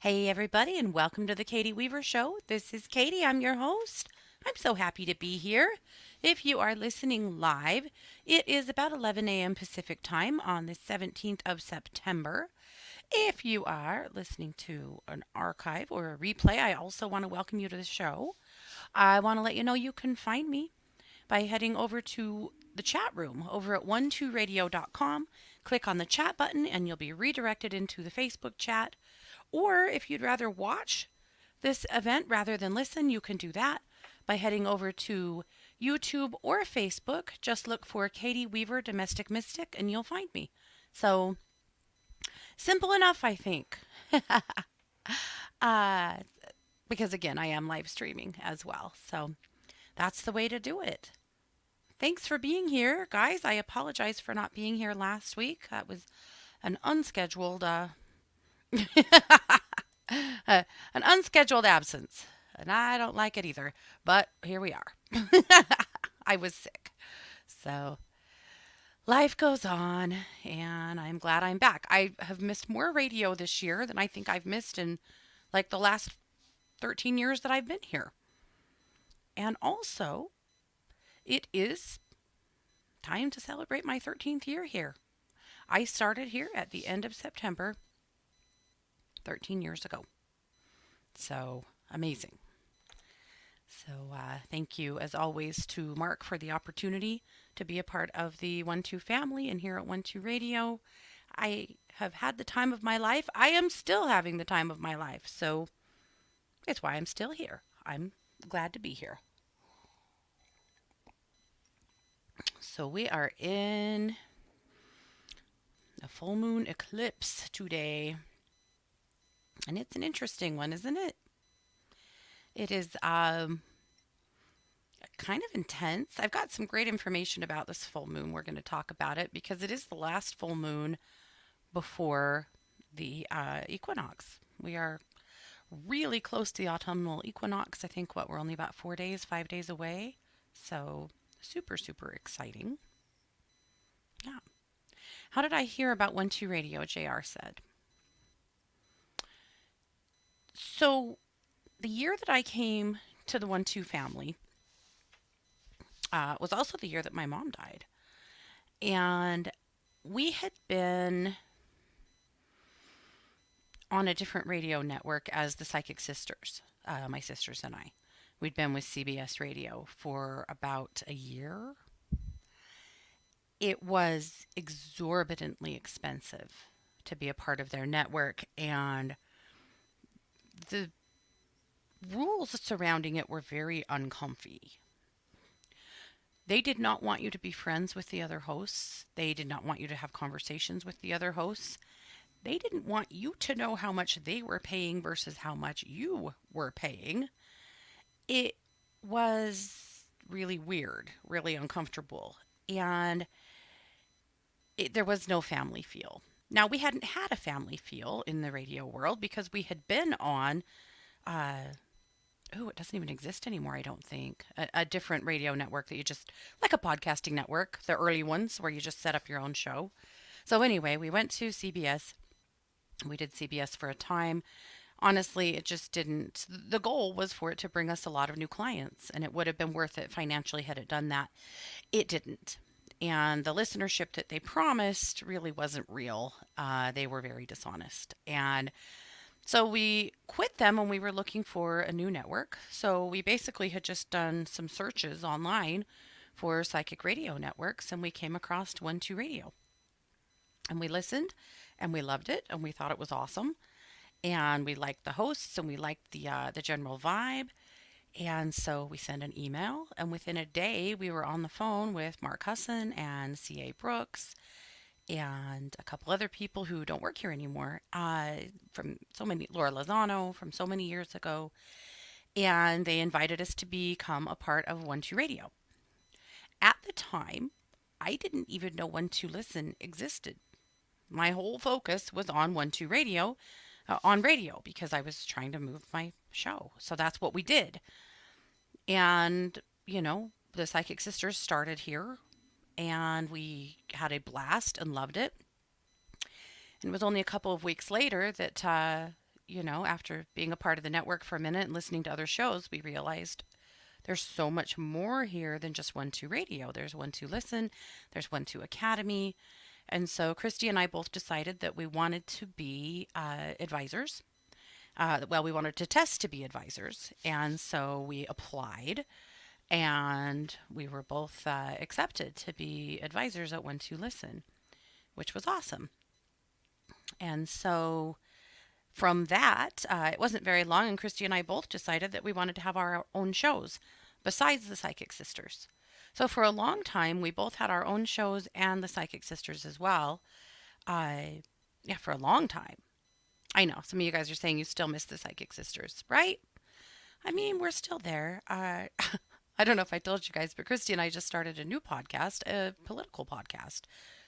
Hey, everybody, and welcome to the Katie Weaver Show. This is Katie. I'm your host. I'm so happy to be here. If you are listening live, it is about 11 a.m. Pacific time on the 17th of September. If you are listening to an archive or a replay, I also want to welcome you to the show. I want to let you know you can find me by heading over to the chat room over at 12radio.com. Click on the chat button, and you'll be redirected into the Facebook chat. Or if you'd rather watch this event rather than listen, you can do that by heading over to YouTube or Facebook. Just look for Katie Weaver Domestic Mystic and you'll find me. So simple enough, I think. uh, because again, I am live streaming as well. So that's the way to do it. Thanks for being here, guys. I apologize for not being here last week. That was an unscheduled uh, an unscheduled absence, and I don't like it either. But here we are. I was sick, so life goes on, and I'm glad I'm back. I have missed more radio this year than I think I've missed in like the last 13 years that I've been here. And also, it is time to celebrate my 13th year here. I started here at the end of September 13 years ago. So amazing. So thank you, as always, to Mark for the opportunity to be a part of the 1-2 family and here at 1-2 Radio. I have had the time of my life. I am still having the time of my life. So it's why I'm still here. I'm glad to be here. So we are in a full moon eclipse today. And it's an interesting one, isn't it? It is kind of intense. I've got some great information about this full moon. We're going to talk about it because it is the last full moon before the equinox. We are really close to the autumnal equinox. I think we're only about 4 days, 5 days away. So super, super exciting. Yeah. How did I hear about 1-2 Radio? JR said. So the year that I came to the 1-2 family was also the year that my mom died. And we had been on a different radio network as the Psychic Sisters, my sisters and I. We'd been with CBS Radio for about a year. It was exorbitantly expensive to be a part of their network, and the rules surrounding it were very uncomfy. They did not want you to be friends with the other hosts. They did not want you to have conversations with the other hosts. They didn't want you to know how much they were paying versus how much you were paying. It was really weird, really uncomfortable, and there was no family feel. Now, we hadn't had a family feel in the radio world because we had been on uh, it doesn't even exist anymore, I don't think. A different radio network that you just, like a podcasting network, the early ones where you just set up your own show. So, anyway, we went to CBS. We did CBS for a time. Honestly, it just didn't. The goal was for it to bring us a lot of new clients, and it would have been worth it financially had it done that. It didn't. And the listenership that they promised really wasn't real. They were very dishonest. And so we quit them when we were looking for a new network. So we basically had just done some searches online for psychic radio networks, and we came across 1-2 Radio. And we listened, and we loved it, and we thought it was awesome. And we liked the hosts, and we liked the general vibe. And so we sent an email, and within a day, we were on the phone with Mark Husson and C.A. Brooks and a couple other people who don't work here anymore, from so many, Laura Lozano from so many years ago. And they invited us to become a part of 1-2 Radio. At the time, I didn't even know 1-2 Listen existed. My whole focus was on 1-2 Radio, on radio, because I was trying to move my show. So that's what we did. And, the Psychic Sisters started here, and we had a blast and loved it. And it was only a couple of weeks later that, after being a part of the network for a minute and listening to other shows, we realized there's so much more here than just 1 2 Radio. There's 1 2 Listen, there's 1 2 Academy. And so Christy and I both decided that we wanted to be advisors. We wanted to test to be advisors. And so we applied and we were both accepted to be advisors at 1 2 Listen, which was awesome. And so from that, it wasn't very long, and Christy and I both decided that we wanted to have our own shows besides the Psychic Sisters. So for a long time, we both had our own shows and the Psychic Sisters as well. Yeah, for a long time. I know some of you guys are saying you still miss the Psychic Sisters, right? I mean, we're still there. I don't know if I told you guys, but Christy and I just started a new podcast, a political podcast.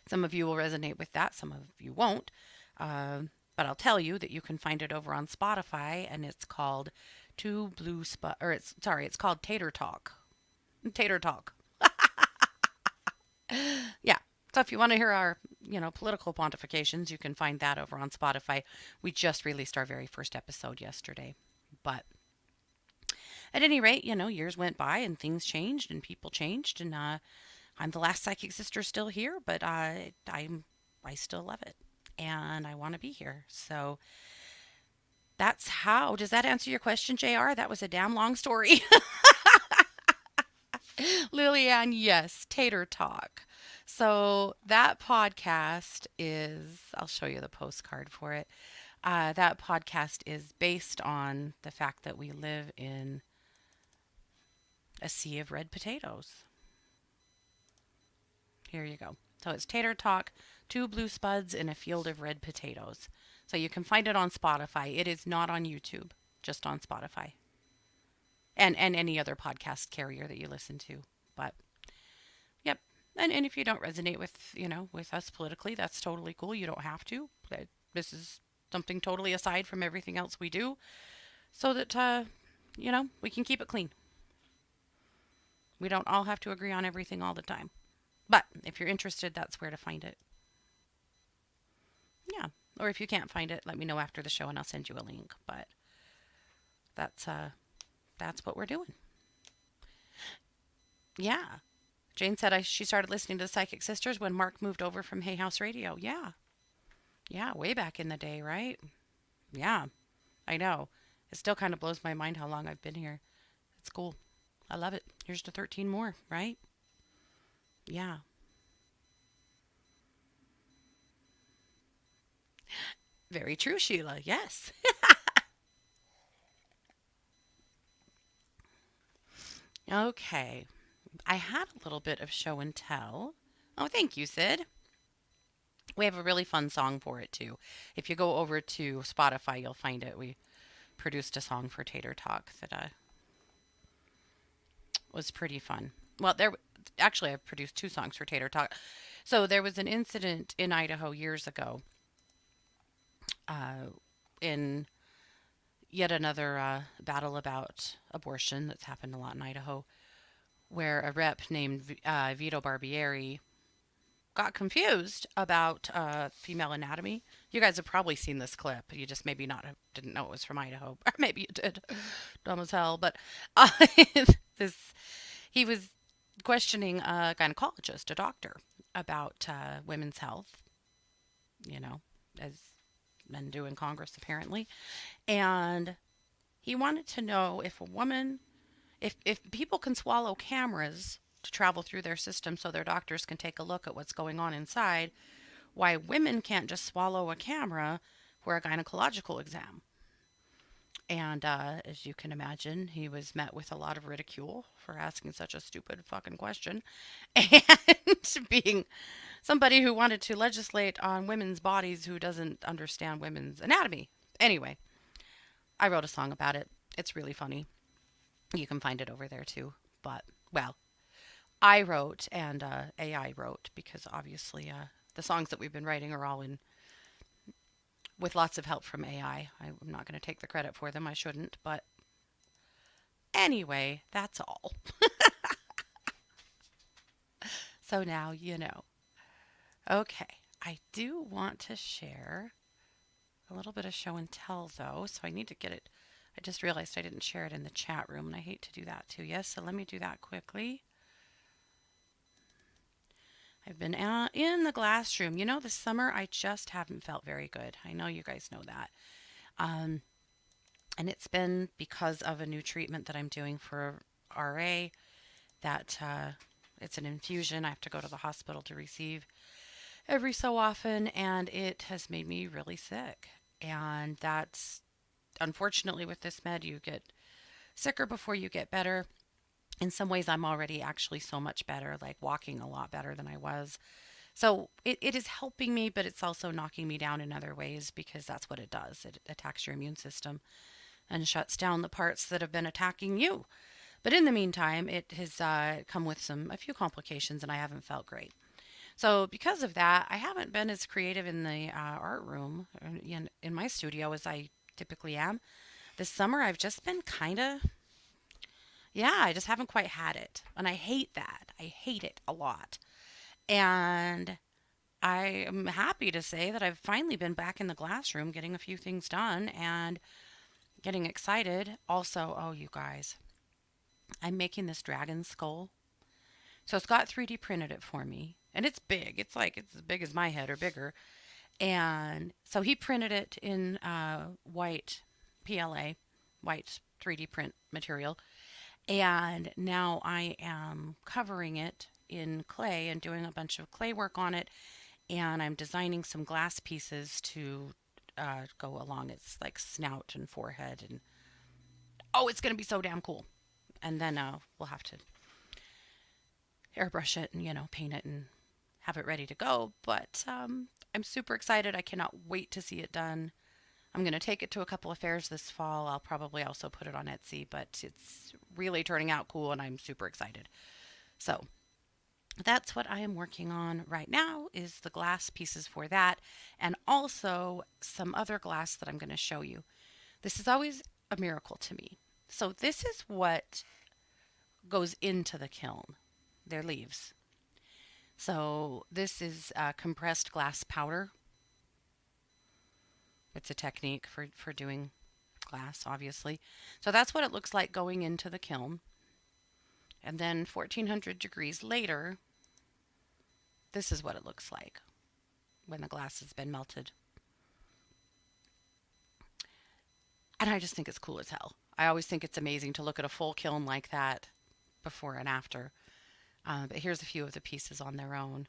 Some of you will resonate with that, some of you won't. But I'll tell you that you can find it over on Spotify, and it's called it's called Tater Talk. Tater Talk. Yeah. So if you want to hear our, political pontifications, you can find that over on Spotify. We just released our very first episode yesterday. But at any rate, years went by and things changed and people changed, and I'm the last Psychic Sister still here, but I still love it and I want to be here. So that's how. Does that answer your question, JR? That was a damn long story. Lillian, yes, Tater Talk. So that podcast is, I'll show you the postcard for it. That podcast is based on the fact that we live in a sea of red potatoes. Here you go. So it's Tater Talk, 2 blue spuds in a field of red potatoes. So you can find it on Spotify. It is not on YouTube, just on Spotify. And any other podcast carrier that you listen to. But, yep. And if you don't resonate with, with us politically, that's totally cool. You don't have to. This is something totally aside from everything else we do. So that, we can keep it clean. We don't all have to agree on everything all the time. But if you're interested, that's where to find it. Yeah. Or if you can't find it, let me know after the show and I'll send you a link. But that's what we're doing. Yeah. Jane said she started listening to the Psychic Sisters when Mark moved over from Hay House Radio. Yeah. Yeah, way back in the day, right? Yeah. I know. It still kind of blows my mind how long I've been here. It's cool. I love it. Here's to 13 more, right? Yeah. Very true, Sheila. Yes. Okay. I had a little bit of show and tell. Oh, thank you, Sid. We have a really fun song for it, too. If you go over to Spotify, you'll find it. We produced a song for Tater Talk that was pretty fun. Well, actually, I've produced 2 songs for Tater Talk. So there was an incident in Idaho years ago in yet another battle about abortion that's happened a lot in Idaho, where a rep named Vito Barbieri got confused about female anatomy. You guys have probably seen this clip. You just maybe didn't know it was from Idaho, or maybe you did. Dumb as hell. But he was questioning a gynecologist, a doctor, about women's health. As men do in Congress apparently, and he wanted to know if if people can swallow cameras to travel through their system so their doctors can take a look at what's going on inside, why women can't just swallow a camera for a gynecological exam. And as you can imagine, he was met with a lot of ridicule for asking such a stupid fucking question and being somebody who wanted to legislate on women's bodies who doesn't understand women's anatomy. Anyway, I wrote a song about it. It's really funny. You can find it over there too. But, well, I wrote and AI wrote, because obviously the songs that we've been writing are all with lots of help from AI. I'm not going to take the credit for them. I shouldn't. But anyway, that's all. So now you know. Okay, I do want to share a little bit of show and tell though, so I need to get it. I just realized I didn't share it in the chat room, and I hate to do that to you, so let me do that quickly. I've been in the glass room. You know, this summer I just haven't felt very good. I know you guys know that. Um, and it's been because of a new treatment that I'm doing for RA that it's an infusion I have to go to the hospital to receive every so often, and it has made me really sick. And that's unfortunately with this med, you get sicker before you get better. In some ways, I'm already actually so much better, like walking a lot better than I was. So it is helping me, but it's also knocking me down in other ways because that's what it does. It attacks your immune system and shuts down the parts that have been attacking you. But in the meantime, it has come with a few complications, and I haven't felt great. So because of that, I haven't been as creative in the art room in my studio as I typically am. This summer, I've just been kind of, yeah, I just haven't quite had it. And I hate that. I hate it a lot. And I am happy to say that I've finally been back in the glass room getting a few things done and getting excited. Also, oh, you guys, I'm making this dragon skull. So Scott 3D printed it for me. And it's big. It's as big as my head or bigger. And so he printed it in white PLA, white 3D print material. And now I am covering it in clay and doing a bunch of clay work on it. And I'm designing some glass pieces to go along its like snout and forehead. And oh, it's going to be so damn cool. And then we'll have to airbrush it and, paint it and have it ready to go. But I'm super excited. I cannot wait to see it done. I'm going to take it to a couple of fairs this fall. I'll probably also put it on Etsy, but it's really turning out cool and I'm super excited. So that's what I am working on right now is the glass pieces for that and also some other glass that I'm going to show you. This is always a miracle to me. So this is what goes into the kiln. Their leaves. So this is compressed glass powder. It's a technique for doing glass, obviously. So that's what it looks like going into the kiln. And then 1400 degrees later, this is what it looks like when the glass has been melted. And I just think it's cool as hell. I always think it's amazing to look at a full kiln like that before and after. But here's a few of the pieces on their own.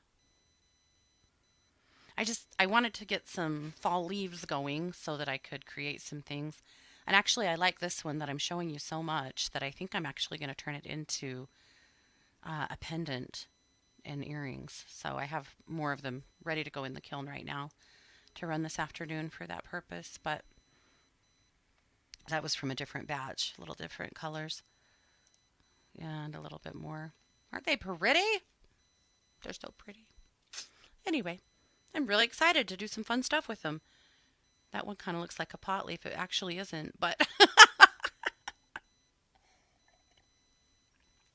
I wanted to get some fall leaves going so that I could create some things. And actually, I like this one that I'm showing you so much that I think I'm actually going to turn it into a pendant and earrings. So I have more of them ready to go in the kiln right now to run this afternoon for that purpose. But that was from a different batch, little different colors and a little bit more. Aren't they pretty? They're so pretty. Anyway, I'm really excited to do some fun stuff with them. That one kind of looks like a pot leaf. It actually isn't, but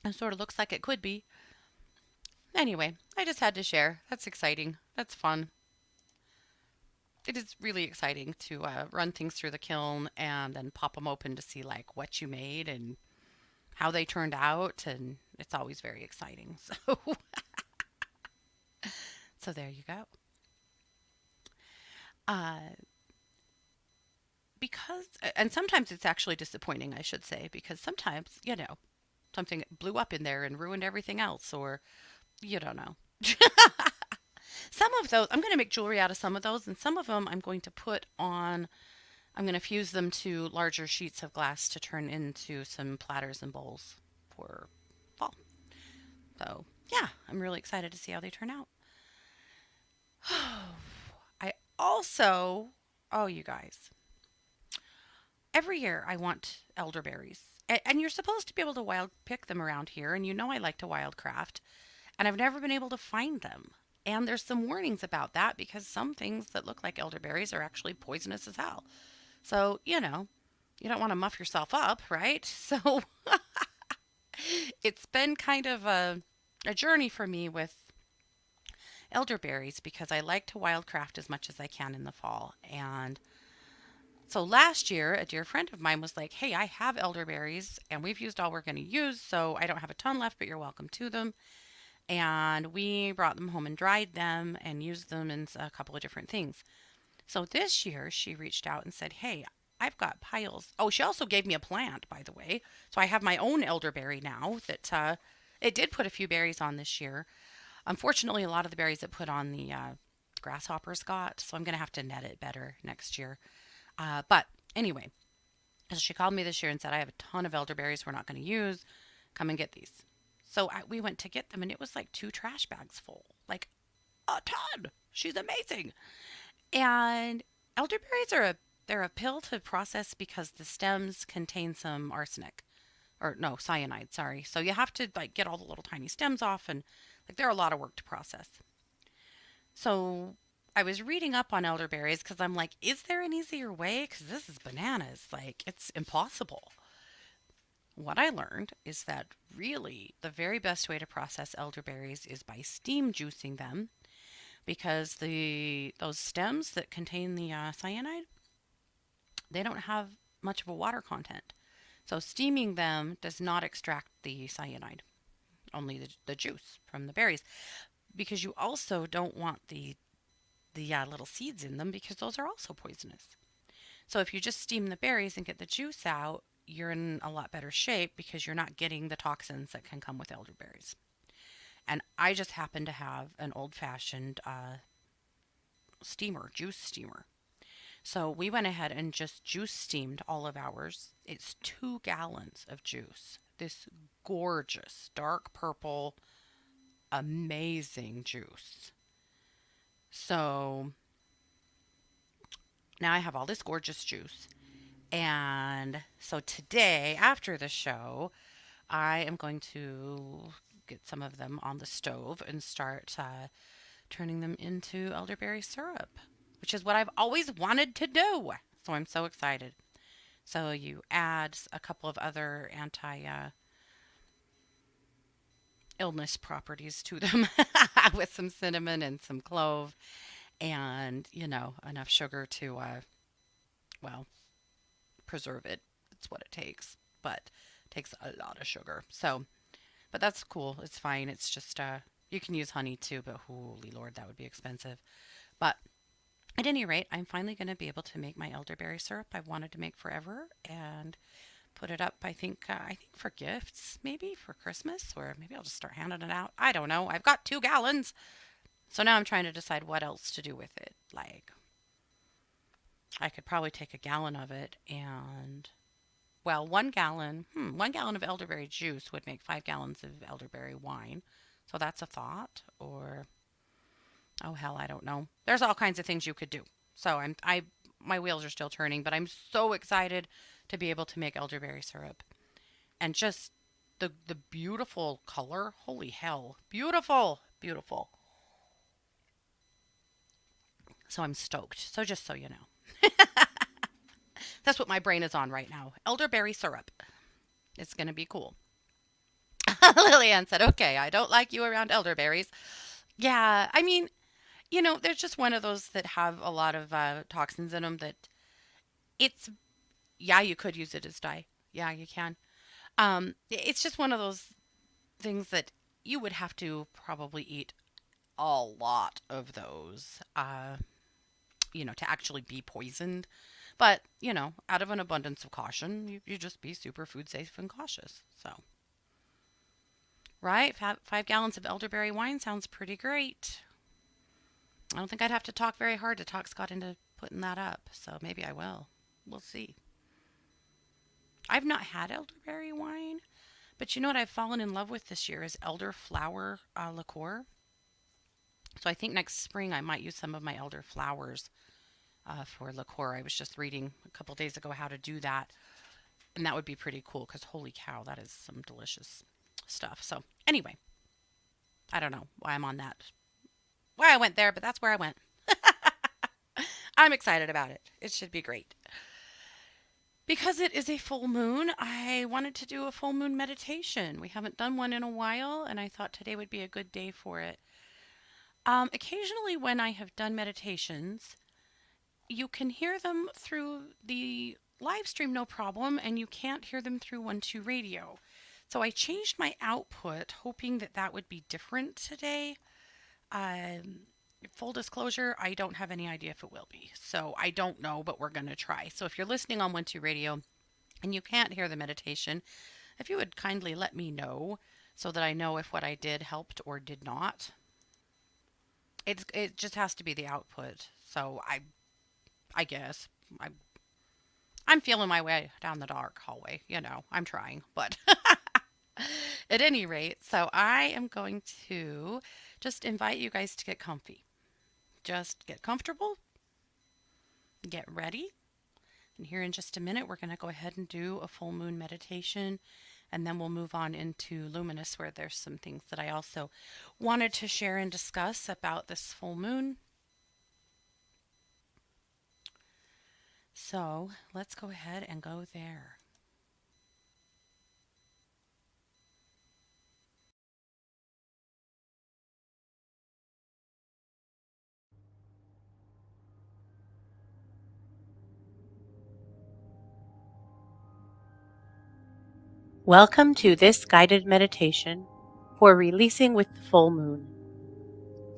it sort of looks like it could be. Anyway, I just had to share. That's exciting. That's fun. It is really exciting to run things through the kiln and then pop them open to see like what you made and how they turned out, and it's always very exciting. So there you go. Uh, because, and sometimes it's actually disappointing, I should say, because sometimes, something blew up in there and ruined everything else, or you don't know. Some of those, I'm going to make jewelry out of some of those, and some of them I'm going to fuse them to larger sheets of glass to turn into some platters and bowls for fall. So, yeah, I'm really excited to see how they turn out. I also, oh, you guys, every year I want elderberries. And you're supposed to be able to wild pick them around here, and I like to wildcraft, and I've never been able to find them. And there's some warnings about that because some things that look like elderberries are actually poisonous as hell. So, you don't want to muff yourself up, right? So it's been kind of a journey for me with elderberries because I like to wildcraft as much as I can in the fall. And So last year, a dear friend of mine was like, "Hey, I have elderberries and we've used all we're going to use, so I don't have a ton left, but you're welcome to them." And we brought them home and dried them and used them in a couple of different things. So this year, she reached out and said, "Hey, I've got piles." Oh, she also gave me a plant, by the way. So I have my own elderberry now that it did put a few berries on this year. Unfortunately, a lot of the berries it put on the grasshoppers got, so I'm going to have to net it better next year. But anyway, so she called me this year and said, "I have a ton of elderberries we're not going to use. Come and get these." So we went to get them, and it was like 2 trash bags full, like a ton. She's amazing. And elderberries are they're a pill to process because the stems contain some arsenic, or no, cyanide, sorry. So you have to like get all the little tiny stems off, and like they're a lot of work to process. So I was reading up on elderberries because I'm like, is there an easier way? Because this is bananas. Like, it's impossible. What I learned is that really the very best way to process elderberries is by steam juicing them because the those stems that contain the cyanide, they don't have much of a water content. So steaming them does not extract the cyanide, only the juice from the berries. Because you also don't want the little seeds in them because those are also poisonous. So if you just steam the berries and get the juice out, you're in a lot better shape because you're not getting the toxins that can come with elderberries. And I just happen to have an old fashioned steamer, juice steamer. So we went ahead and just juice steamed all of ours. It's 2 gallons of juice. This gorgeous, dark purple, amazing juice. So now I have all this gorgeous juice. And so today, after the show, I am going to get some of them on the stove and start turning them into elderberry syrup, which is what I've always wanted to do. So I'm so excited. So you add a couple of other anti illness properties to them with some cinnamon and some clove and, enough sugar to, well, preserve it. That's what it takes. But it takes a lot of sugar. So, but that's cool. It's fine. It's just, you can use honey too, but holy Lord, that would be expensive. But at any rate, I'm finally going to be able to make my elderberry syrup I've wanted to make forever and put it up. I think for gifts, maybe for Christmas, or maybe I'll just start handing it out. I don't know. I've got 2 gallons, so now I'm trying to decide what else to do with it. Like, I could probably take a gallon of it and, well, 1 gallon, 1 gallon of elderberry juice would make 5 gallons of elderberry wine. So that's a thought. Or, oh hell, I don't know. There's all kinds of things you could do. So my wheels are still turning, but I'm so excited to be able to make elderberry syrup and just the beautiful color. Holy hell, beautiful, beautiful. So I'm stoked. So just so you know. That's what my brain is on right now. Elderberry syrup. It's going to be cool. Lillian said, "Okay, I don't like you around elderberries." Yeah, I mean, there's just one of those that have a lot of toxins in them that it's, yeah, you could use it as dye. Yeah, you can. It's just one of those things that you would have to probably eat a lot of those, to actually be poisoned. But, out of an abundance of caution, you just be super food safe and cautious. So, right? 5 gallons of elderberry wine sounds pretty great. I don't think I'd have to talk very hard to talk Scott into putting that up. So maybe I will. We'll see. I've not had elderberry wine, but you know what I've fallen in love with this year is elderflower liqueur. So I think next spring I might use some of my elderflowers for liqueur. I was just reading a couple days ago how to do that, and that would be pretty cool because holy cow, that is some delicious stuff. So anyway, I don't know why I'm on that, why I went there, but that's where I went. I'm excited about it. It should be great. Because it is a full moon, I wanted to do a full moon meditation. We haven't done one in a while, and I thought today would be a good day for it. Occasionally, when I have done meditations, you can hear them through the live stream no problem, and you can't hear them through 1-2 radio. So I changed my output, hoping that that would be different today. Um, Full disclosure, I don't have any idea if it will be. So I don't know, but we're going to try. So if you're listening on 1-2 radio and you can't hear the meditation, if you would kindly let me know so that I know if what I did helped or did not. It just has to be the output. So I guess I'm feeling my way down the dark hallway. I'm trying, but at any rate, so I am going to just invite you guys to get comfy. Just get comfortable, get ready. And here in just a minute, we're going to go ahead and do a full moon meditation. And then we'll move on into luminous, where there's some things that I also wanted to share and discuss about this full moon. So let's go ahead and go there. Welcome to this guided meditation for releasing with the full moon.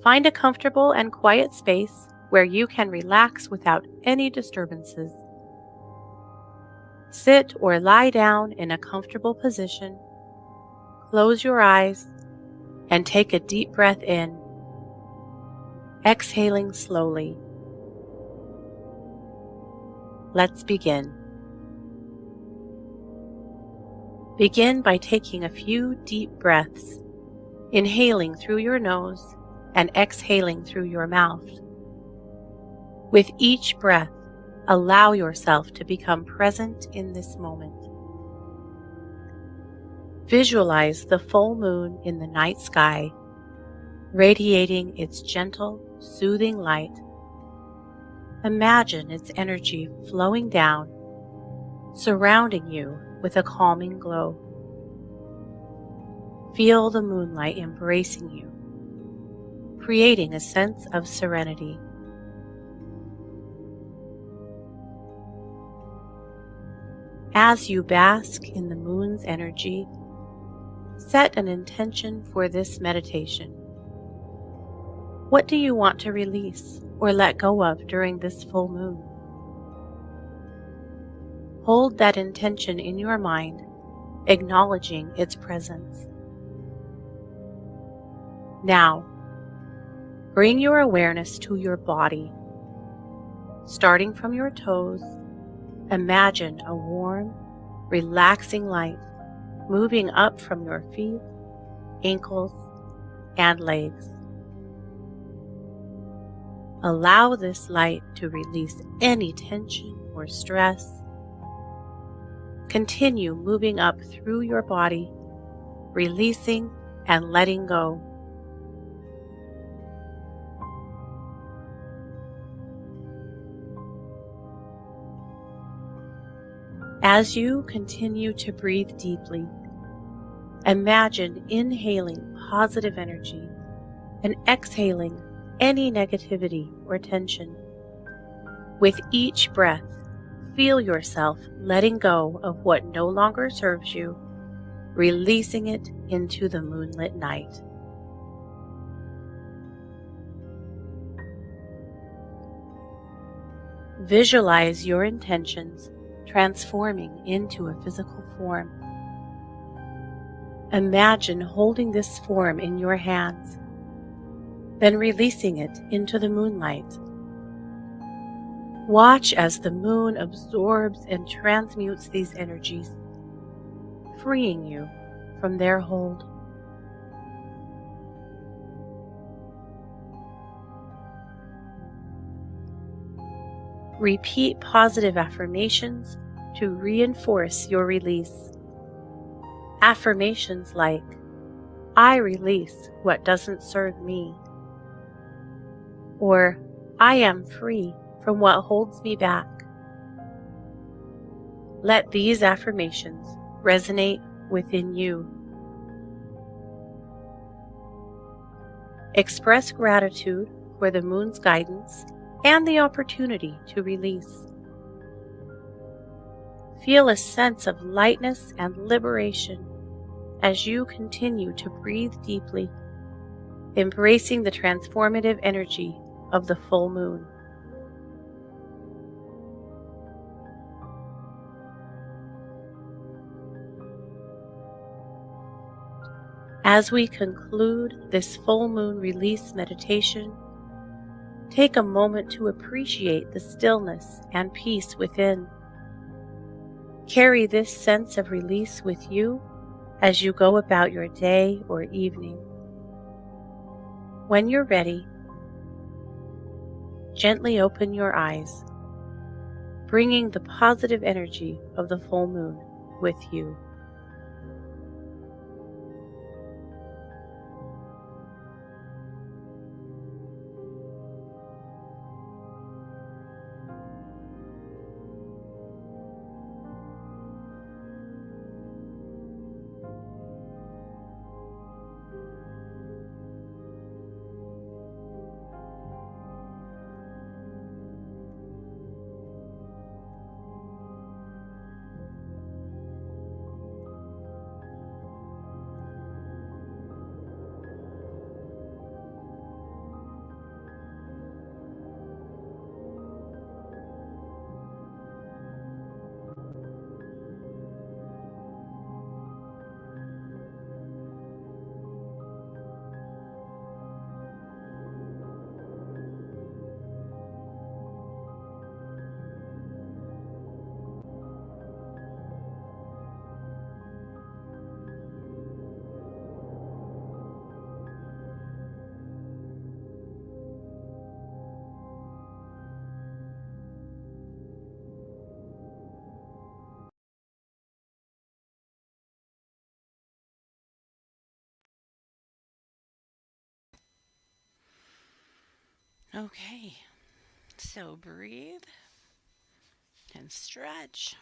Find a comfortable and quiet space where you can relax without any disturbances. Sit or lie down in a comfortable position. Close your eyes and take a deep breath in, exhaling slowly. Let's begin. Begin by taking a few deep breaths, inhaling through your nose and exhaling through your mouth. With each breath, allow yourself to become present in this moment. Visualize the full moon in the night sky, radiating its gentle, soothing light. Imagine its energy flowing down, surrounding you with a calming glow. Feel the moonlight embracing you, creating a sense of serenity. As you bask in the moon's energy, set an intention for this meditation. What do you want to release or let go of during this full moon? Hold that intention in your mind, acknowledging its presence. Now, bring your awareness to your body. Starting from your toes, imagine a warm, relaxing light moving up from your feet, ankles, and legs. Allow this light to release any tension or stress. Continue moving up through your body, releasing and letting go. As you continue to breathe deeply, imagine inhaling positive energy and exhaling any negativity or tension. With each breath, feel yourself letting go of what no longer serves you, releasing it into the moonlit night. Visualize your intentions transforming into a physical form. Imagine holding this form in your hands, then releasing it into the moonlight. Watch as the moon absorbs and transmutes these energies, freeing you from their hold. Repeat positive affirmations to reinforce your release. Affirmations like, I release what doesn't serve me, or I am free from what holds me back. Let these affirmations resonate within you. Express gratitude for the moon's guidance and the opportunity to release. Feel a sense of lightness and liberation as you continue to breathe deeply, embracing the transformative energy of the full moon. As we conclude this full moon release meditation, take a moment to appreciate the stillness and peace within. Carry this sense of release with you as you go about your day or evening. When you're ready, gently open your eyes, bringing the positive energy of the full moon with you. Okay, so breathe and stretch.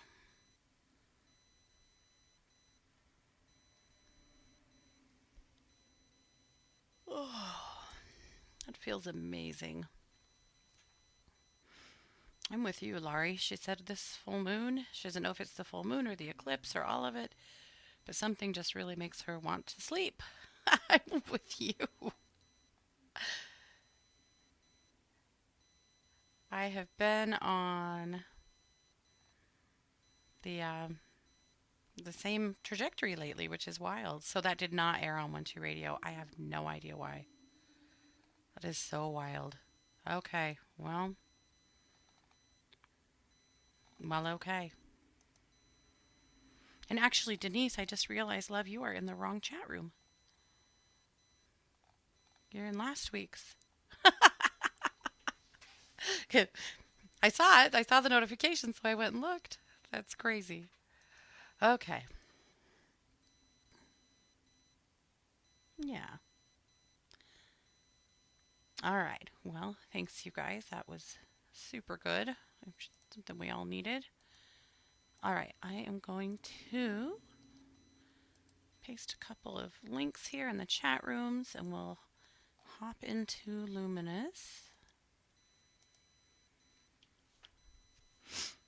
Oh, that feels amazing. I'm with you, Laurie. She said this full moon, she doesn't know if it's the full moon or the eclipse or all of it, but something just really makes her want to sleep. I'm with you. I have been on the the same trajectory lately, which is wild. So that did not air on 1 2 Radio. I have no idea why. That is so wild. Okay. Okay. And actually, Denise, I just realized, love, you are in the wrong chat room. You're in last week's. I saw it. I saw the notification, so I went and looked. That's crazy. Okay. Yeah. All right. Well, thanks, you guys. That was super good. Something we all needed. All right. I am going to paste a couple of links here in the chat rooms and we'll hop into Luminous.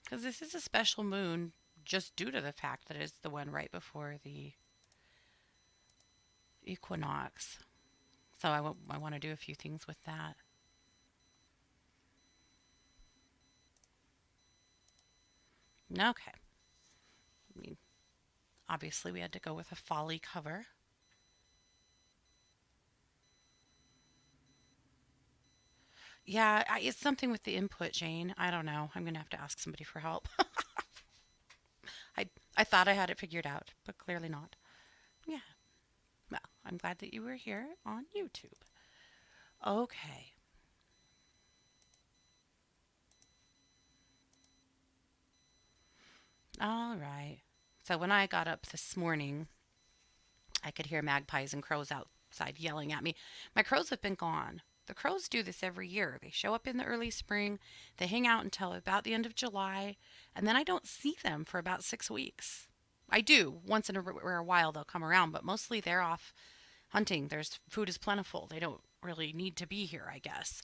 Because this is a special moon just due to the fact that it's the one right before the equinox. So I want to do a few things with that. Okay. I mean, obviously, we had to go with a folly cover. Yeah, it's something with the input, Jane. I don't know. I'm going to have to ask somebody for help. I, I thought I had it figured out, but clearly not. Yeah. Well, I'm glad that you were here on YouTube. Okay. All right. So when I got up this morning, I could hear magpies and crows outside yelling at me. My crows have been gone. The crows do this every year. They show up in the early spring, they hang out until about the end of July, and then I don't see them for about 6 weeks. I do. Once in a rare while they'll come around, but mostly they're off hunting. There's food is plentiful. They don't really need to be here, I guess.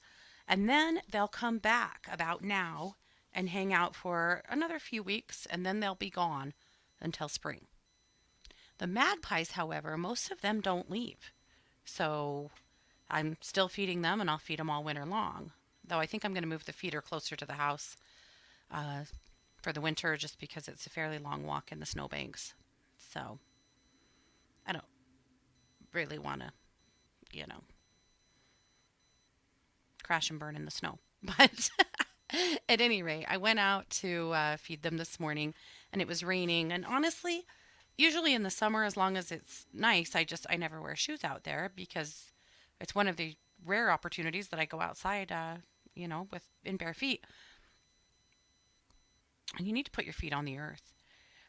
And then they'll come back about now and hang out for another few weeks, and then they'll be gone until spring. The magpies, however, most of them don't leave. So I'm still feeding them, and I'll feed them all winter long. Though I think I'm going to move the feeder closer to the house uh, for the winter just because it's a fairly long walk in the snowbanks. So I don't really want to, you know, crash and burn in the snow. But at any rate, I went out to feed them this morning and it was raining. And honestly, usually in the summer, as long as it's nice, I never wear shoes out there because it's one of the rare opportunities that I go outside, with in bare feet. And you need to put your feet on the earth.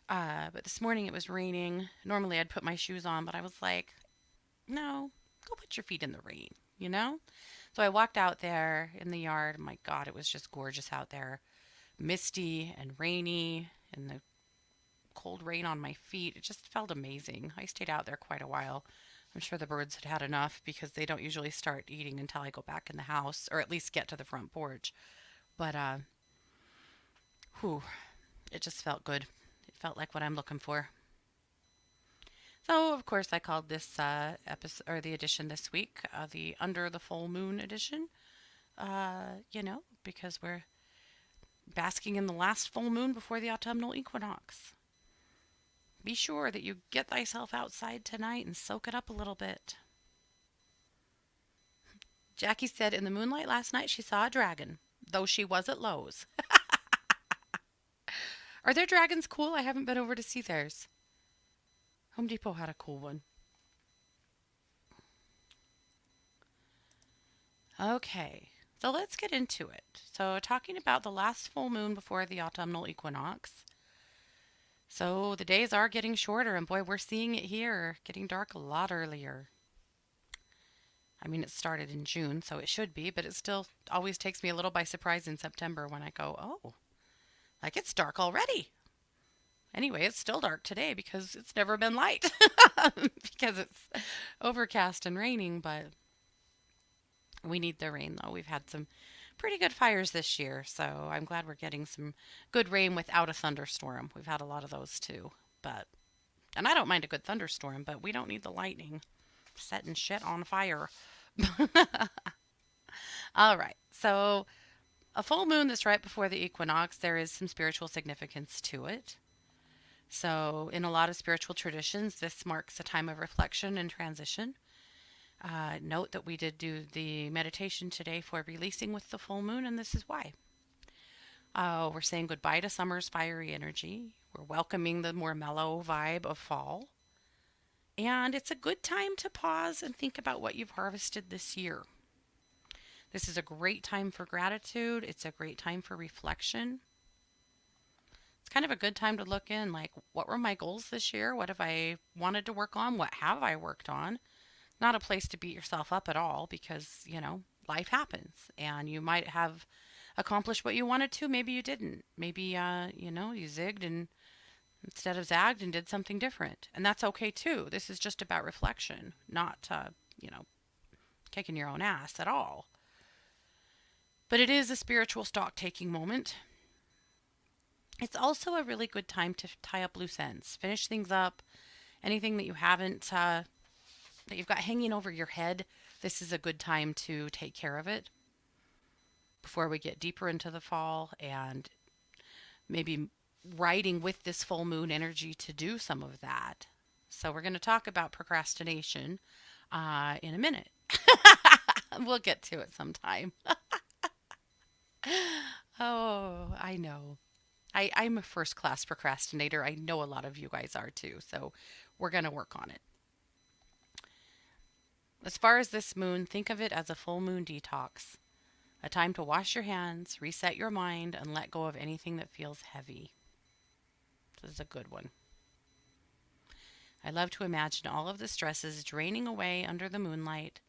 But this morning it was raining. Normally I'd put my shoes on, but I was like, no, go put your feet in the rain, you know? So I walked out there in the yard. My God, it was just gorgeous out there. Misty and rainy, and the cold rain on my feet. It just felt amazing. I stayed out there quite a while. I'm sure the birds had had enough because they don't usually start eating until I go back in the house, or at least get to the front porch. But, whew, it just felt good. It felt like what I'm looking for. So, of course, I called this episode or the edition this week the Under the Full Moon edition. Because we're basking in the last full moon before the autumnal equinox. Be sure that you get thyself outside tonight and soak it up a little bit. Jackie said in the moonlight last night she saw a dragon, though she was at Lowe's. Are their dragons cool? I haven't been over to see theirs. Home Depot had a cool one. Okay, so let's get into it. So, talking about the last full moon before the autumnal equinox. So, the days are getting shorter, and boy, we're seeing it here, getting dark a lot earlier. I mean, it started in June, so it should be, but it still always takes me a little by surprise in September when I go, oh, like it's dark already. Anyway, it's still dark today because it's never been light because it's overcast and raining, but we need the rain though. We've had some pretty good fires this year, so I'm glad we're getting some good rain without a thunderstorm. We've had a lot of those too, but and I don't mind a good thunderstorm, but we don't need the lightning setting shit on fire. All right. So, a full moon that's right before the equinox, there is some spiritual significance to it. So, in a lot of spiritual traditions, this marks a time of reflection and transition. Note that we did do the meditation today for releasing with the full moon, and this is why. We're saying goodbye to summer's fiery energy. We're welcoming the more mellow vibe of fall. And it's a good time to pause and think about what you've harvested this year. This is a great time for gratitude. It's a great time for reflection. It's kind of a good time to look in like, what were my goals this year? What have I wanted to work on? What have I worked on? Not a place to beat yourself up at all because, life happens and you might have accomplished what you wanted to. Maybe you didn't. Maybe, you zigged and instead of zagged and did something different. And that's okay too. This is just about reflection, not, kicking your own ass at all. But it is a spiritual stock taking moment. It's also a really good time to tie up loose ends, finish things up. Anything that you haven't, that you've got hanging over your head, this is a good time to take care of it before we get deeper into the fall and maybe riding with this full moon energy to do some of that. So, we're going to talk about procrastination in a minute. We'll get to it sometime. Oh, I know. I'm a first class procrastinator. I know a lot of you guys are too. So, we're going to work on it. As far as this moon, think of it as a full moon detox, a time to wash your hands, reset your mind, and let go of anything that feels heavy. This is a good one. I love to imagine all of the stresses draining away under the moonlight,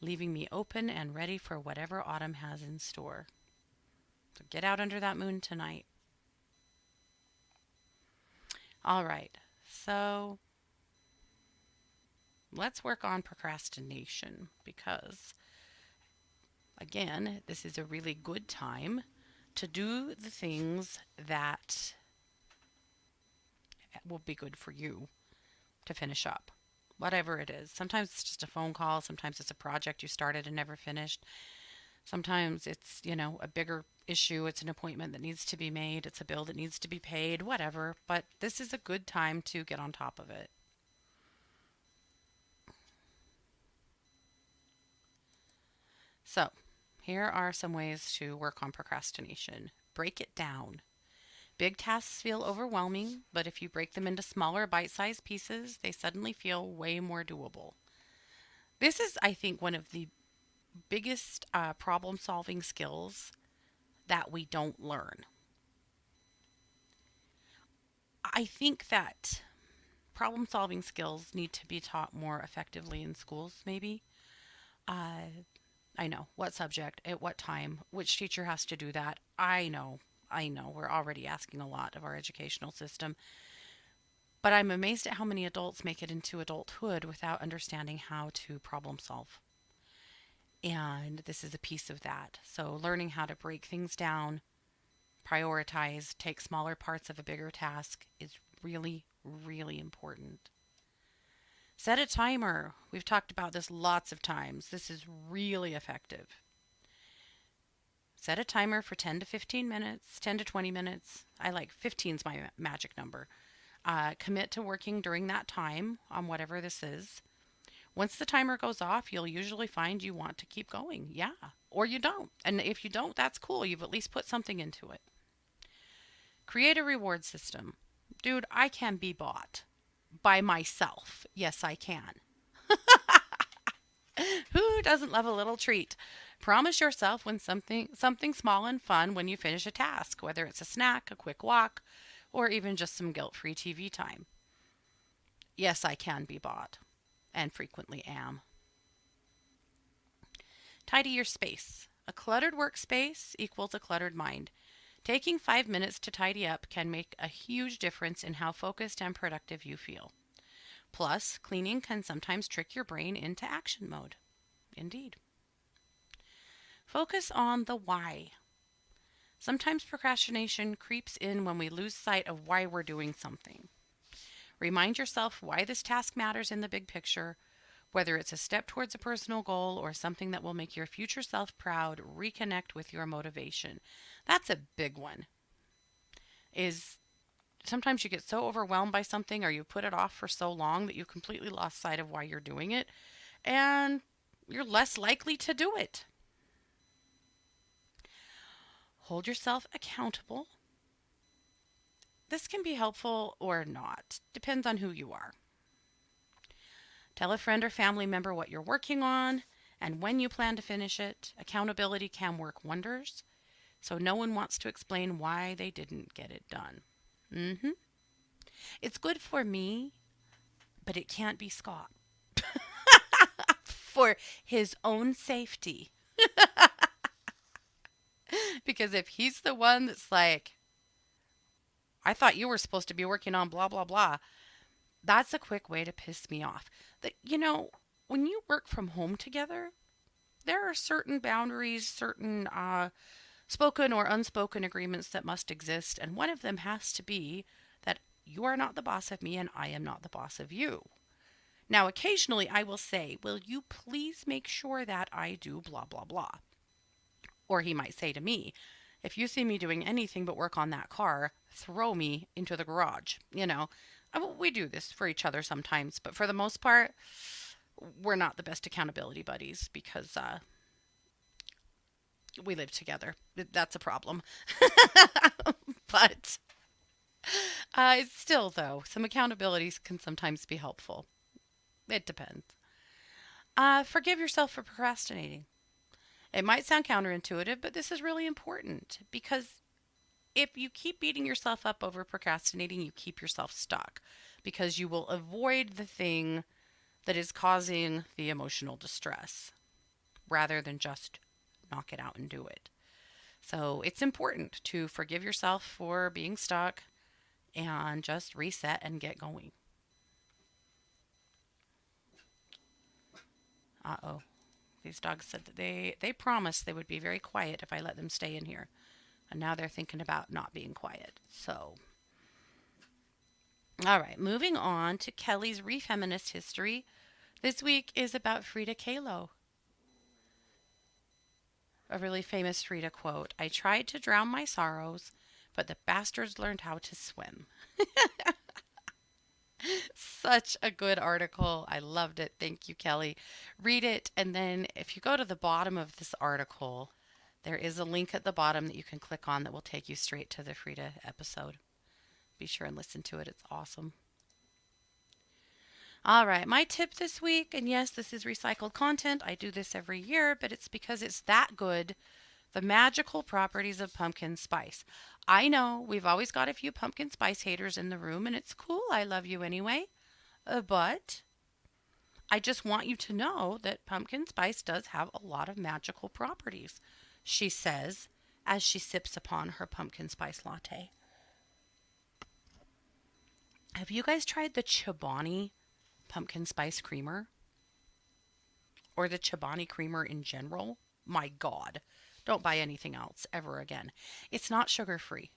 leaving me open and ready for whatever autumn has in store. So get out under that moon tonight. All right, so let's work on procrastination because again, this is a really good time to do the things that will be good for you to finish up. Whatever it is. Sometimes it's just a phone call. Sometimes it's a project you started and never finished. Sometimes it's, a bigger issue. It's an appointment that needs to be made. It's a bill that needs to be paid, whatever. But this is a good time to get on top of it. So, here are some ways to work on procrastination. Break it down. Big tasks feel overwhelming, but if you break them into smaller bite sized pieces, they suddenly feel way more doable. This is, I think, one of the biggest problem solving skills that we don't learn. I think that problem solving skills need to be taught more effectively in schools, maybe. Uh, I know what subject, at what time, which teacher has to do that. I know, we're already asking a lot of our educational system, but I'm amazed at how many adults make it into adulthood without understanding how to problem solve. And this is a piece of that. So, learning how to break things down, prioritize, take smaller parts of a bigger task is really, really important. Set a timer. We've talked about this lots of times. This is really effective. Set a timer for 10 to 15 minutes, 10 to 20 minutes. I like 15 is my magic number. Commit to working during that time on whatever this is. Once the timer goes off, you'll usually find you want to keep going. Yeah. Or you don't. And if you don't, that's cool. You've at least put something into it. Create a reward system. Dude, I can be bought by myself. Yes, I can. Who doesn't love a little treat? Promise yourself when something small and fun when you finish a task, whether it's a snack, a quick walk, or even just some guilt-free TV time. Yes, I can be bought, and frequently am. Tidy your space. A cluttered workspace equals a cluttered mind. Taking 5 minutes to tidy up can make a huge difference in how focused and productive you feel. Plus, cleaning can sometimes trick your brain into action mode. Indeed. Focus on the why. Sometimes procrastination creeps in when we lose sight of why we're doing something. Remind yourself why this task matters in the big picture, whether it's a step towards a personal goal or something that will make your future self proud. Reconnect with your motivation. That's a big one. Is sometimes you get so overwhelmed by something or you put it off for so long that you completely lost sight of why you're doing it, and you're less likely to do it. Hold yourself accountable. This can be helpful or not, depends on who you are. Tell a friend or family member what you're working on and when you plan to finish it. Accountability can work wonders, so no one wants to explain why they didn't get it done. Mm-hmm. It's good for me, but it can't be Scott. For his own safety. Because if he's the one that's like, I thought you were supposed to be working on blah, blah, blah, that's a quick way to piss me off. When you work from home together, there are certain boundaries, certain spoken or unspoken agreements that must exist. And one of them has to be that you are not the boss of me and I am not the boss of you. Now, occasionally I will say, will you please make sure that I do blah, blah, blah. Or he might say to me, if you see me doing anything but work on that car, throw me into the garage. We do this for each other sometimes, but for the most part, we're not the best accountability buddies because we live together. That's a problem. But still, though, some accountabilities can sometimes be helpful. It depends. Forgive yourself for procrastinating. It might sound counterintuitive, but this is really important because if you keep beating yourself up over procrastinating, you keep yourself stuck because you will avoid the thing that is causing the emotional distress rather than just knock it out and do it. So it's important to forgive yourself for being stuck and just reset and get going. Uh oh. These dogs said that they promised they would be very quiet if I let them stay in here. And now they're thinking about not being quiet. So, all right, moving on to Kelly's Refeminist History. This week is about Frida Kahlo, a really famous Frida quote. I tried to drown my sorrows, but the bastards learned how to swim. Such a good article. I loved it. Thank you, Kelly. Read it. And then if you go to the bottom of this article, there is a link at the bottom that you can click on that will take you straight to the Frida episode. Be sure and listen to it. It's awesome. All right, my tip this week, and yes, this is recycled content. I do this every year, but it's because it's that good. The magical properties of pumpkin spice. I know we've always got a few pumpkin spice haters in the room, and it's cool. I love you anyway. But I just want you to know that pumpkin spice does have a lot of magical properties, she says as she sips upon her pumpkin spice latte. Have you guys tried the Chobani pumpkin spice creamer or the Chobani creamer in general? My God, don't buy anything else ever again. It's not sugar free,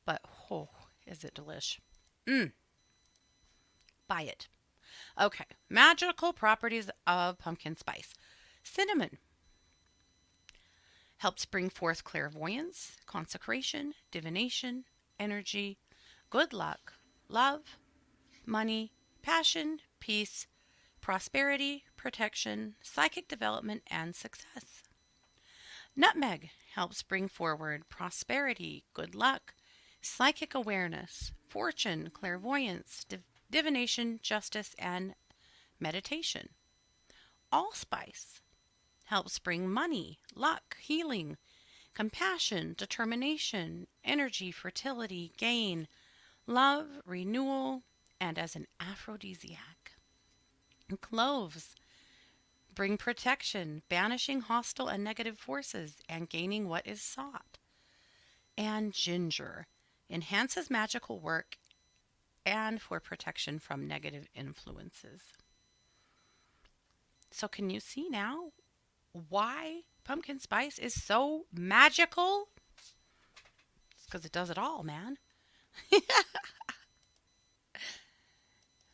but oh, is it delish? Mmm, buy it. Okay, magical properties of pumpkin spice. Cinnamon helps bring forth clairvoyance, consecration, divination, energy, good luck, love, money, passion, peace, prosperity, protection, psychic development, and success. Nutmeg helps bring forward prosperity, good luck, psychic awareness, fortune, clairvoyance, divination, justice, and meditation. Allspice helps bring money, luck, healing, compassion, determination, energy, fertility, gain, love, renewal, and as an aphrodisiac. Cloves bring protection, banishing hostile and negative forces, and gaining what is sought. And ginger enhances magical work and for protection from negative influences. So, can you see now why pumpkin spice is so magical? It's because it does it all, man.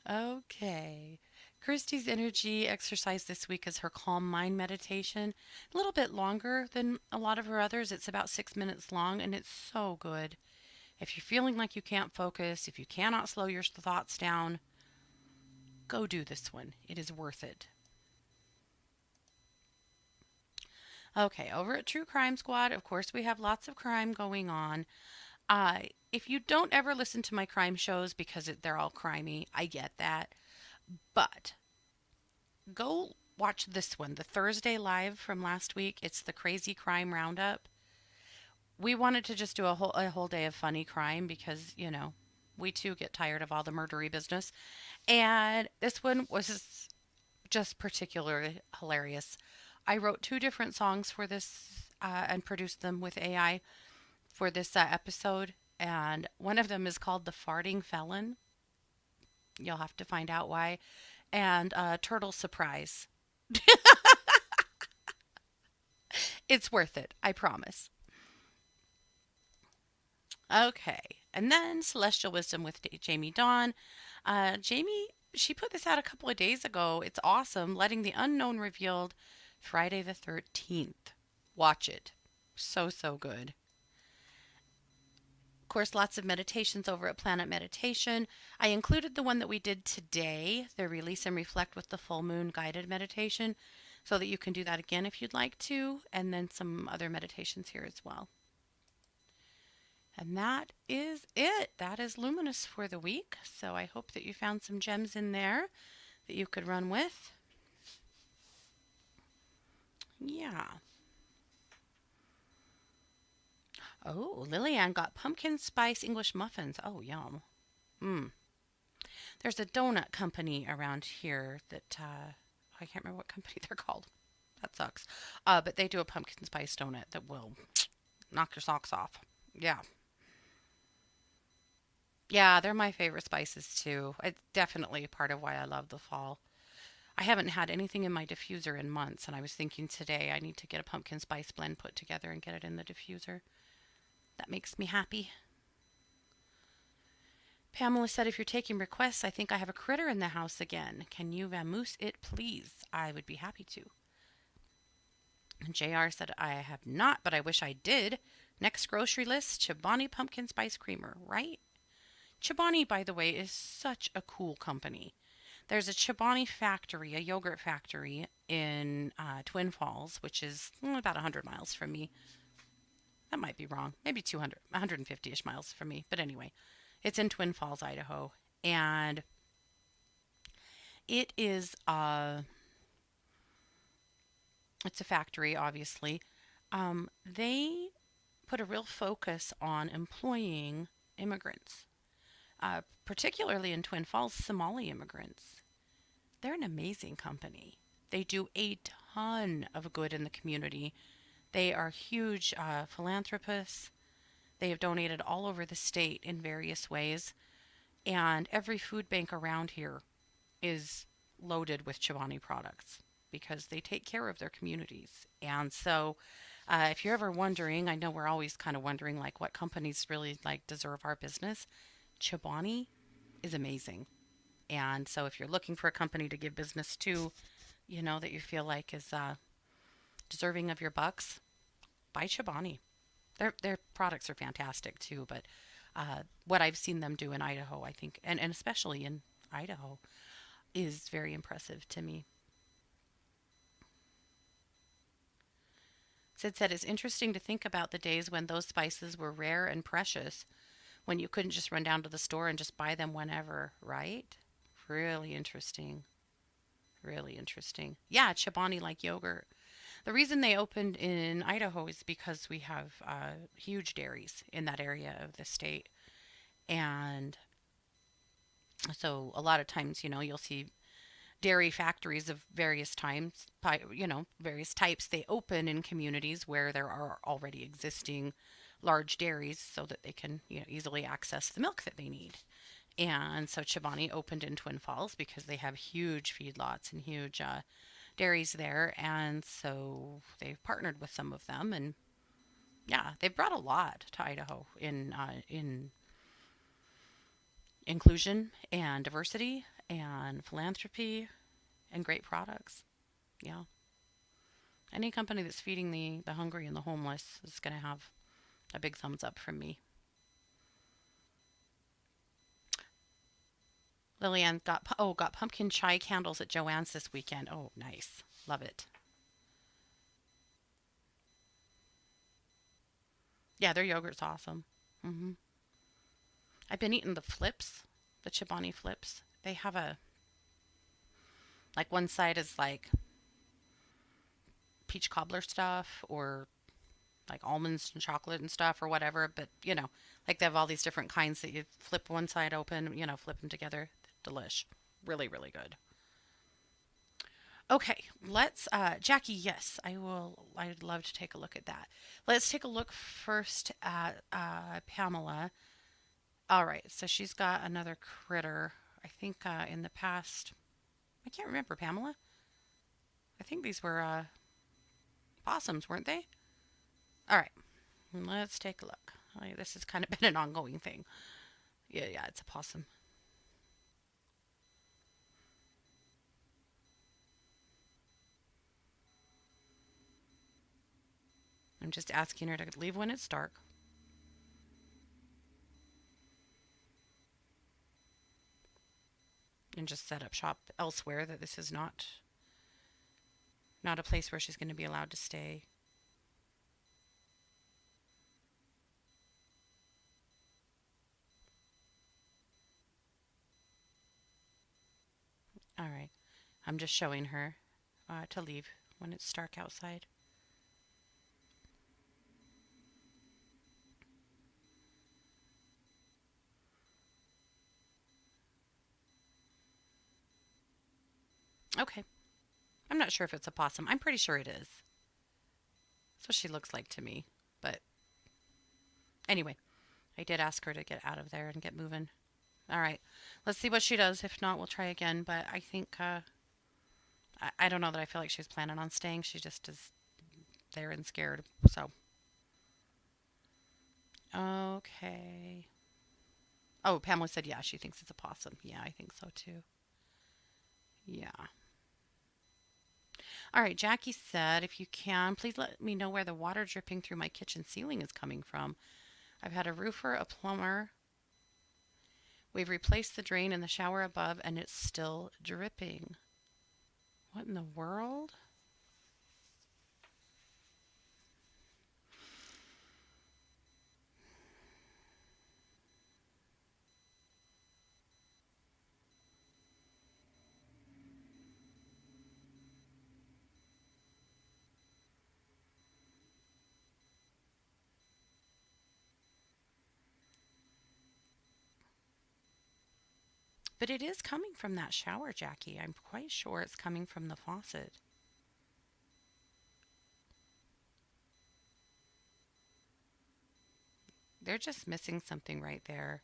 Okay. Christy's energy exercise this week is her calm mind meditation. A little bit longer than a lot of her others. It's about 6 minutes long and it's so good. If you're feeling like you can't focus, if you cannot slow your thoughts down, go do this one. It is worth it. Okay, over at True Crime Squad, of course, we have lots of crime going on. If you don't ever listen to my crime shows because they're all crimey, I get that. But go watch this one, the Thursday live from last week. It's the Crazy Crime Roundup. We wanted to just do a whole day of funny crime because, we too get tired of all the murdery business. And this one was just particularly hilarious. I wrote two different songs for this and produced them with AI for this episode. And one of them is called The Farting Felon. You'll have to find out why. And Turtle Surprise. It's worth it, I promise. Okay. And then Celestial Wisdom with Jamie Dawn. Jamie, she put this out a couple of days ago. It's awesome. Letting the Unknown Revealed, Friday the 13th. Watch it. So, so good. Of course, lots of meditations over at Planet Meditation. I included the one that we did today, the Release and Reflect with the Full Moon guided meditation, so that you can do that again if you'd like to, and then some other meditations here as well. And that is it. That is Luminous for the week. So I hope that you found some gems in there that you could run with. Yeah. Oh, Lillian got pumpkin spice English muffins. Oh, yum. Mmm. There's a donut company around here that, I can't remember what company they're called. That sucks. But they do a pumpkin spice donut that will knock your socks off. Yeah. Yeah, they're my favorite spices too. It's definitely part of why I love the fall. I haven't had anything in my diffuser in months, and I was thinking today I need to get a pumpkin spice blend put together and get it in the diffuser. That makes me happy. Pamela said, if you're taking requests, I think I have a critter in the house again. Can you vamoose it, please? I would be happy to. And JR said, I have not, but I wish I did. Next grocery list, Chobani Pumpkin Spice Creamer, right? Chobani, by the way, is such a cool company. There's a Chobani factory, a yogurt factory in Twin Falls, which is about 100 miles from me. That might be wrong. Maybe 200, 150-ish miles from me. But anyway, it's in Twin Falls, Idaho. And it is it's a factory, obviously. They put a real focus on employing immigrants, particularly in Twin Falls, Somali immigrants. They're an amazing company. They do a ton of good in the community. They are huge philanthropists. They have donated all over the state in various ways. And every food bank around here is loaded with Chobani products because they take care of their communities. And so, if you're ever wondering, I know we're always kind of wondering like what companies really like deserve our business. Chobani is amazing. And so, if you're looking for a company to give business to, that you feel like is deserving of your bucks, buy Chobani. Their products are fantastic too. But what I've seen them do in Idaho, I think, and especially in Idaho, is very impressive to me. Sid said it's interesting to think about the days when those spices were rare and precious, when you couldn't just run down to the store and just buy them whenever, right? Really interesting. Really interesting. Yeah, Chobani like yogurt. The reason they opened in Idaho is because we have huge dairies in that area of the state. And so a lot of times, you'll see dairy factories of various times, various types. They open in communities where there are already existing large dairies so that they can, easily access the milk that they need. And so Chobani opened in Twin Falls because they have huge feedlots and huge dairies there. And so they've partnered with some of them. And yeah, they've brought a lot to Idaho in inclusion and diversity and philanthropy and great products. Yeah. Any company that's feeding the hungry and the homeless is going to have a big thumbs up from me. Lillian got pumpkin chai candles at Joanne's this weekend. Oh, nice. Love it. Yeah, their yogurt's awesome. hmm I've been eating the flips, the Chobani flips. They have like one side is like peach cobbler stuff or like almonds and chocolate and stuff or whatever, but like they have all these different kinds that you flip one side open, flip them together. Delish. Really, really good. Okay, let's Jackie, yes, I'd love to take a look at that. Let's take a look first at Pamela. All right, so she's got another critter. I think in the past, I can't remember, Pamela. I think these were possums, weren't they? All right, let's take a look. This has kind of been an ongoing thing. Yeah, it's a possum. I'm just asking her to leave when it's dark. And just set up shop elsewhere, that this is not a place where she's going to be allowed to stay. All right. I'm just showing her to leave when it's dark outside. Okay. I'm not sure if it's a possum. I'm pretty sure it is. That's what she looks like to me. But anyway, I did ask her to get out of there and get moving. All right. Let's see what she does. If not, we'll try again. But I think I don't know that I feel like she's planning on staying. She just is there and scared. So, okay. Oh, Pamela said, yeah, she thinks it's a possum. Yeah, I think so too. Yeah. All right, Jackie said, if you can, please let me know where the water dripping through my kitchen ceiling is coming from. I've had a roofer, a plumber. We've replaced the drain in the shower above, and it's still dripping. What in the world? But it is coming from that shower, Jackie. I'm quite sure it's coming from the faucet. They're just missing something right there.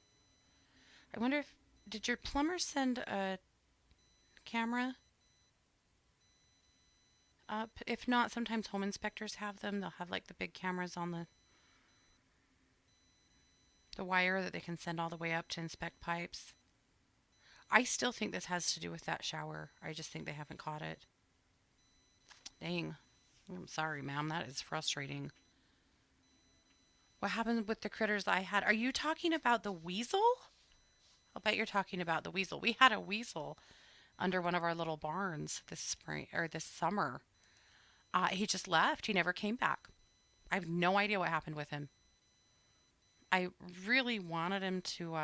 I wonder if did your plumber send a camera up? If not, sometimes home inspectors have them. They'll have like the big cameras on the wire that they can send all the way up to inspect pipes. I still think this has to do with that shower. I just think they haven't caught it. Dang. I'm sorry, ma'am. That is frustrating. What happened with the critters I had? Are you talking about the weasel? I'll bet you're talking about the weasel. We had a weasel under one of our little barns this spring or this summer. He just left. He never came back. I have no idea what happened with him. I really wanted him to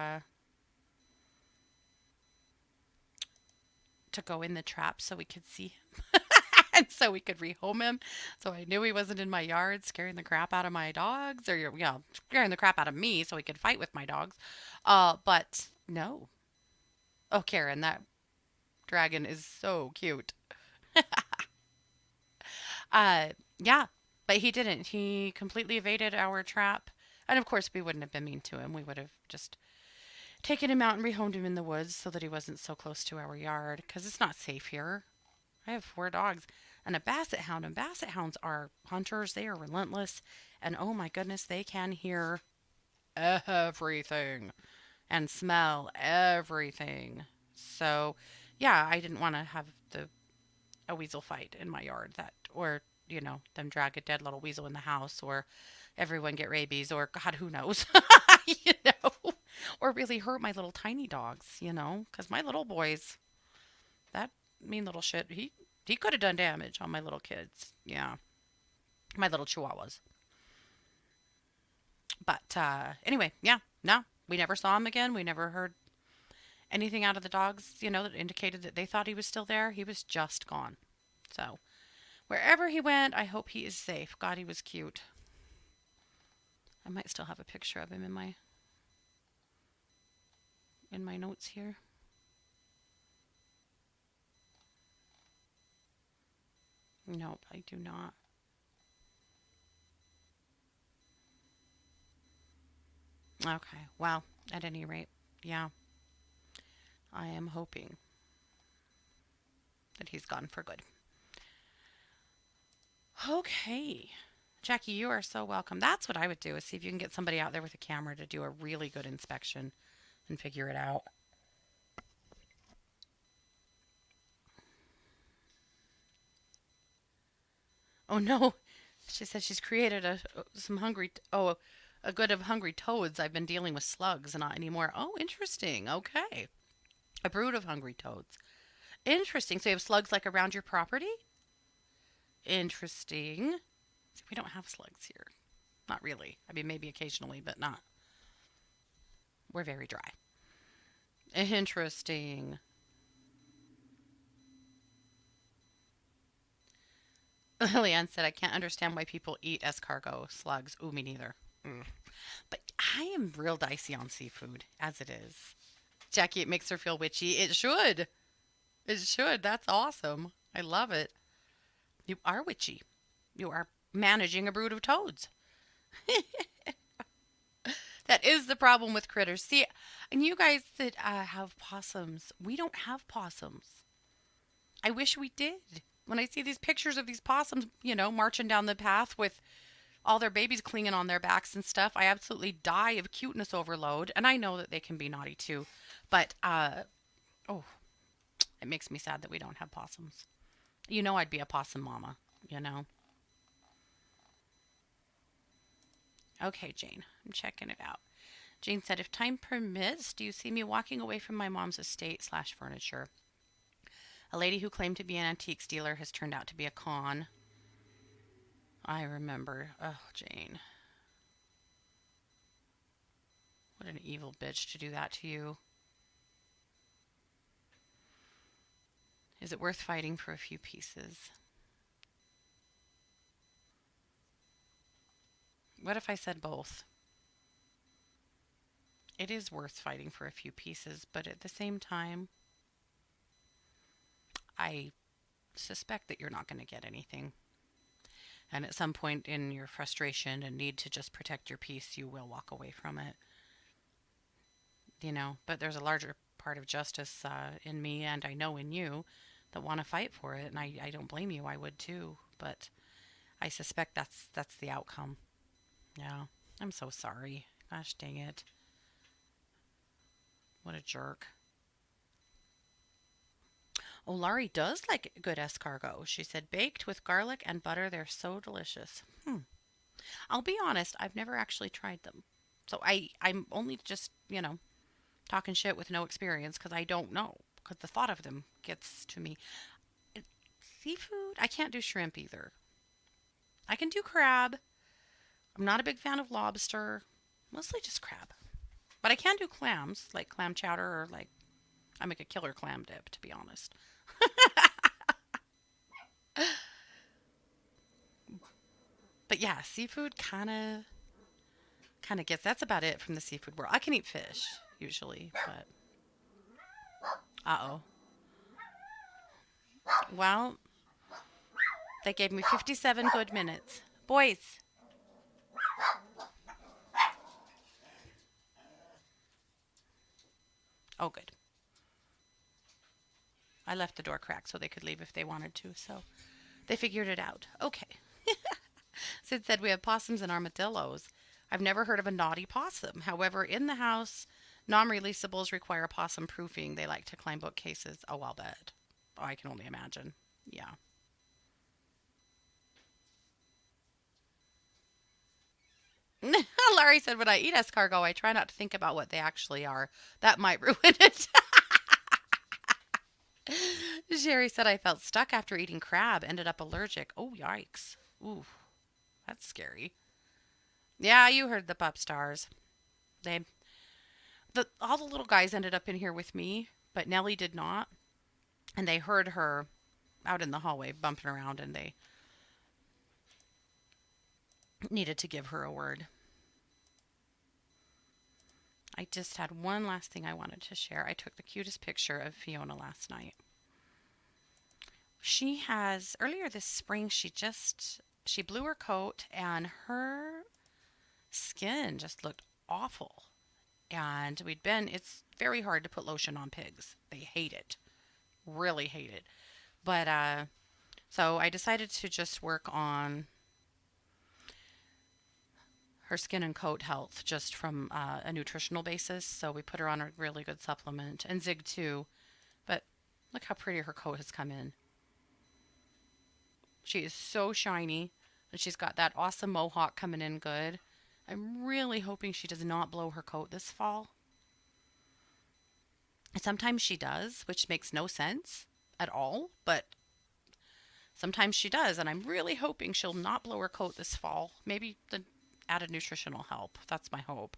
go in the trap so we could see him and so we could rehome him. So I knew he wasn't in my yard scaring the crap out of my dogs or yeah, scaring the crap out of me so he could fight with my dogs. But no. Oh, Karen, that dragon is so cute. Uh, yeah, but he didn't. He completely evaded our trap. And of course, we wouldn't have been mean to him. We would have just taken him out and rehomed him in the woods so that he wasn't so close to our yard because it's not safe here. I have four dogs and a basset hound, and basset hounds are hunters. They are relentless. And oh my goodness, they can hear everything and smell everything. So, yeah, I didn't want to have a weasel fight in my yard that or them drag a dead little weasel in the house or everyone get rabies or god who knows. you know or really hurt my little tiny dogs, cuz my little boys, that mean little shit, he could have done damage on my little kids. Yeah, my little chihuahuas. But anyway, yeah, no, we never saw him again. We never heard anything out of the dogs, that indicated that they thought he was still there. He was just gone. So, wherever he went, I hope he is safe. God, he was cute. I might still have a picture of him in my notes here. Nope, I do not. Okay, well, at any rate, yeah, I am hoping that he's gone for good. Okay. Jackie, you are so welcome. That's what I would do is see if you can get somebody out there with a camera to do a really good inspection and figure it out. Oh no. She said she's created a good of hungry toads. I've been dealing with slugs and not anymore. Oh, interesting. Okay. A brood of hungry toads. Interesting. So you have slugs like around your property? Interesting. See, we don't have slugs here. Not really. I mean, maybe occasionally, but not. We're very dry. Interesting. Lillian said, I can't understand why people eat escargot slugs. Ooh, me neither. Mm. But I am real dicey on seafood, as it is. Jackie, it makes her feel witchy. It should. It should. That's awesome. I love it. You are witchy. You are managing a brood of toads. That is the problem with critters. See, and you guys that have possums, we don't have possums. I wish we did. When I see these pictures of these possums, marching down the path with all their babies clinging on their backs and stuff, I absolutely die of cuteness overload. And I know that they can be naughty too. But, oh, it makes me sad that we don't have possums. I'd be a possum mama, you know. Okay, Jane, I'm checking it out. Jane said, if time permits, do you see me walking away from my mom's estate slash furniture? A lady who claimed to be an antiques dealer has turned out to be a con. I remember. Oh, Jane. What an evil bitch to do that to you. Is it worth fighting for a few pieces? What if I said both? It is worth fighting for a few pieces, but at the same time, I suspect that you're not going to get anything. And at some point in your frustration and need to just protect your peace, you will walk away from it. But there's a larger part of justice in me, and I know in you, that want to fight for it. And I don't blame you. I would too. But I suspect that's the outcome. Yeah. I'm so sorry. Gosh dang it. What a jerk. Oh, Laurie does like good escargot. She said baked with garlic and butter. They're so delicious. I'll be honest, I've never actually tried them. So I'm only just, talking shit with no experience because I don't know. Because the thought of them gets to me. Seafood? I can't do shrimp either. I can do crab. I'm not a big fan of lobster. Mostly just crab. But I can do clams, like clam chowder or like I make a killer clam dip, to be honest. But yeah, seafood kind of gets that's about it from the seafood world. I can eat fish usually, but uh-oh. Well, they gave me 57 good minutes. Boys. Oh, good. I left the door cracked so they could leave if they wanted to, so they figured it out. Okay. Sid said we have possums and armadillos. I've never heard of a naughty possum. However, in the house, non-releasables require possum proofing. They like to climb bookcases. Oh, I'll bet. Oh, I can only imagine. Yeah. Larry said, when I eat escargot, I try not to think about what they actually are. That might ruin it. Sherry said, I felt stuck after eating crab, ended up allergic. Oh, yikes. Ooh, that's scary. Yeah, you heard the pup stars. They, all the little guys ended up in here with me, but Nellie did not. And they heard her out in the hallway bumping around, and they needed to give her a word. I just had one last thing I wanted to share. I took the cutest picture of Fiona last night. She has, earlier this spring, she blew her coat and her skin just looked awful. And it's very hard to put lotion on pigs. They hate it, really hate it. But, so I decided to just work on her skin and coat health just from a nutritional basis. So we put her on a really good supplement and Zig too. But look how pretty her coat has come in. She is so shiny and she's got that awesome mohawk coming in good. I'm really hoping she does not blow her coat this fall. Sometimes she does, which makes no sense at all, but sometimes she does, and I'm really hoping she'll not blow her coat this fall. Maybe the added nutritional help. That's my hope.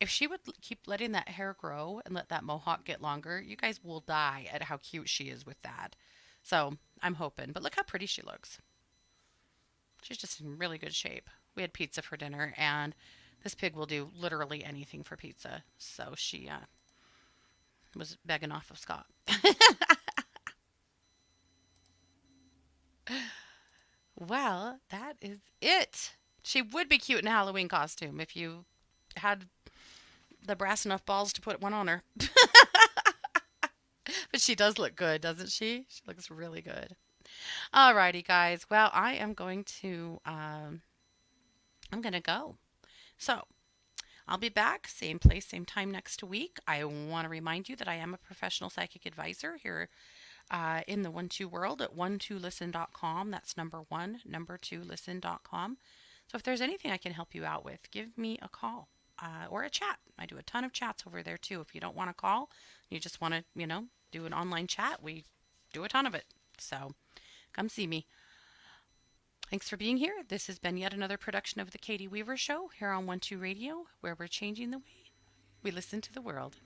If she would keep letting that hair grow and let that mohawk get longer, you guys will die at how cute she is with that. So I'm hoping. But look how pretty she looks. She's just in really good shape. We had pizza for dinner, and this pig will do literally anything for pizza. So she was begging off of Scott. Well, that is it. She would be cute in a Halloween costume if you had the brass enough balls to put one on her. But She does look good, doesn't she? She looks really good. Alrighty, guys. Well, I'm gonna go. So I'll be back, same place, same time next week. I want to remind you that I am a professional psychic advisor here in the 1-2 world at 12listen.com. That's number one, number two, listen.com. So if there's anything I can help you out with, give me a call or a chat. I do a ton of chats over there too. If you don't want to call, you just want to, do an online chat, we do a ton of it. So come see me. Thanks for being here. This has been yet another production of The Katie Weaver Show here on 1-2 Radio, where we're changing the way we listen to the world.